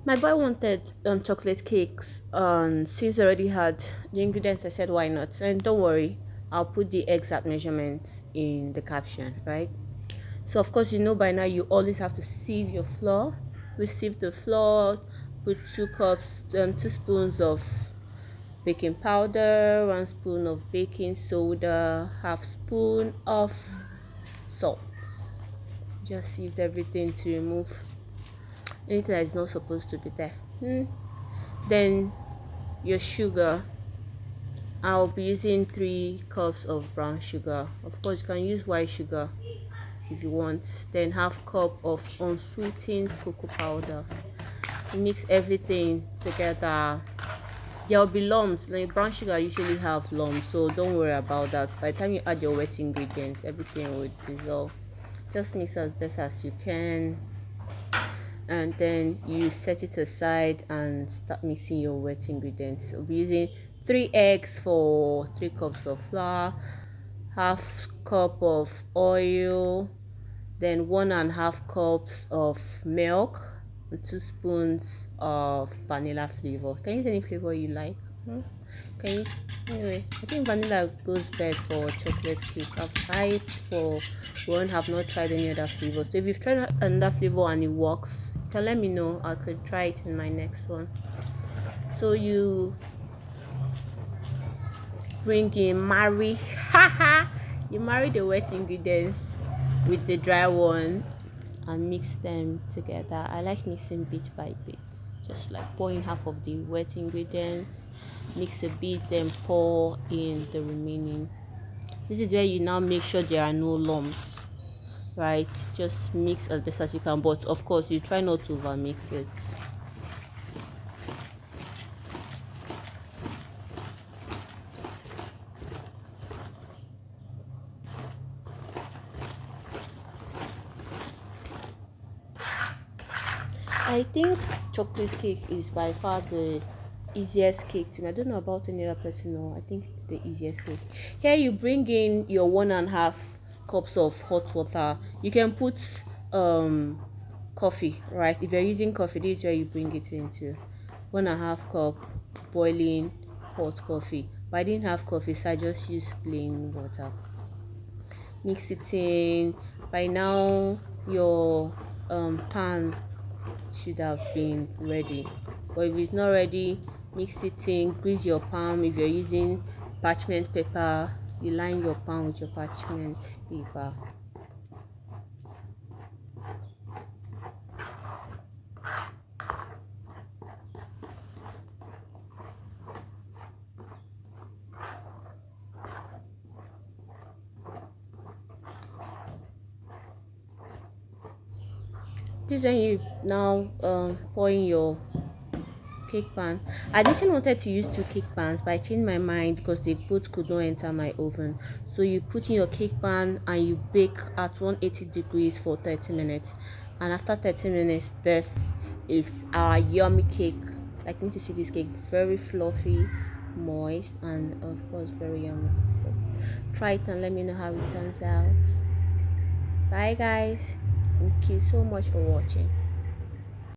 My boy wanted chocolate cakes, and since I already had the ingredients, I said why not? And don't worry, I'll put the exact measurements in the caption, right? So of course, you know by now you always have to sieve your flour. We sieve the flour, put 2 spoons of baking powder, 1 spoon of baking soda, half spoon of salt. Just sieve everything to remove anything that is not supposed to be there. Then your sugar. I'll be using 3 cups of brown sugar. Of course, you can use white sugar if you want. Then half cup of unsweetened cocoa powder. Mix everything together. There will be lumps. Like brown sugar usually have lumps, so don't worry about that. By the time you add your wet ingredients, everything will dissolve. Just mix as best as you can, and then you set it aside and start mixing your wet ingredients. We'll be using 3 eggs for 3 cups of flour, half cup of oil, then 1.5 cups of milk, and 2 spoons of vanilla flavor. Can you use any flavor you like. Can you anyway, I think vanilla goes best for chocolate cake. I've tried for one, have not tried any other flavor. So if you've tried another flavor and it works, you can let me know. I could try it in my next one. So you bring in marry you marry the wet ingredients with the dry one and mix them together. I like mixing bit by bit, just like pouring half of the wet ingredients, mix a bit, then pour in the remaining. This is where you now make sure there are no lumps, right? Just mix as best as you can, but of course you try not to over mix it. I think chocolate cake is by far the easiest cake to me. I don't know about any other person, no. I think it's the easiest cake. Here you bring in your 1.5 cups of hot water. You can put coffee, right? If you're using coffee, this is where you bring it into 1.5 cup boiling hot coffee. But I didn't have coffee, so I just used plain water. Mix it in. By now your pan should have been ready, but if it's not ready, mix it in, grease your palm. If you're using parchment paper, you line your palm with your parchment paper. This is when you now pour in your cake pan. I initially wanted to use 2 cake pans, but I changed my mind because the both could not enter my oven. So you put in your cake pan and you bake at 180 degrees for 30 minutes. And after 30 minutes, this is our yummy cake. Like, you need to see this cake, very fluffy, moist, and of course very yummy. So try it and let me know how it turns out. Bye guys. Thank you so much for watching.